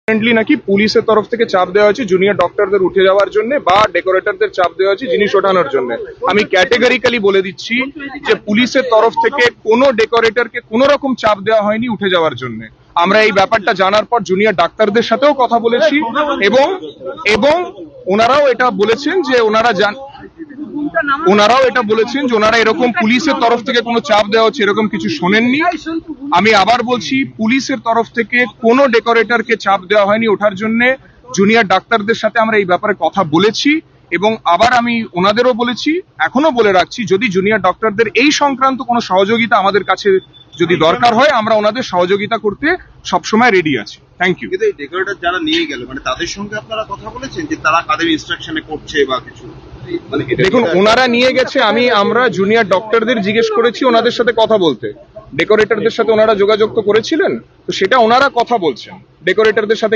Recently নাকি পুলিশের তরফ থেকে চাপ দেওয়া হয়েছে জুনিয়র ডক্টরদের উঠে যাওয়ার জন্য বা ডেকোরেটরদের চাপ দেওয়া হয়েছে জিনিস ওঠানোর জন্য। আমি ক্যাটেগরিক্যালি বলে দিচ্ছি যে পুলিশের তরফ থেকে কোনো ডেকোরেটরকে কোনো রকম চাপ দেওয়া হয়নি উঠে যাওয়ার জন্য। আমরা এই ব্যাপারটা জানার পর জুনিয়র ডাক্তারদের সাথেও কথা বলেছি এবং ওনারাও এটা বলেছেন যে ওনারা এরকম পুলিশের তরফ থেকে কোনো চাপ দেওয়া হচ্ছে এরকম কিছু শোনেননি। আমি আবার বলছি, পুলিশের তরফ থেকে কোনো ডেকোরেটরকে চাপ দেওয়া হয়নি ওঠার জন্য। জুনিয়র ডাক্তারদের সাথে আমরা এই ব্যাপারে কথা বলেছি এবং আবার আমি ওনাদেরও বলেছি, এখনো বলে রাখছি, যদি জুনিয়র ডক্টরদের এই সংক্রান্ত কোনো সহযোগিতা আমাদের কাছে যদি দরকার হয় আমরা ওনাদের সহযোগিতা করতে সবসময় রেডি আছি। Thank you. কিন্তু এই ডেকোরেটর যারা নিয়ে গেল মানে তাদের সঙ্গে আপনারা কথা বলেছেন যে তারা কাদের ইনস্ট্রাকশনে করছে বা কিছু? দেখুন, ওনারা নিয়ে গেছে, আমরা জুনিয়র ডক্টরদের জিজ্ঞেস করেছি ওনাদের সাথে কথা বলতে। ডেকোরেটরদের সাথে ওনারা যোগাযোগ তো করেছিলেন, তো সেটা ওনারা কথা বলছেন। ডেকোরেটরদের সাথে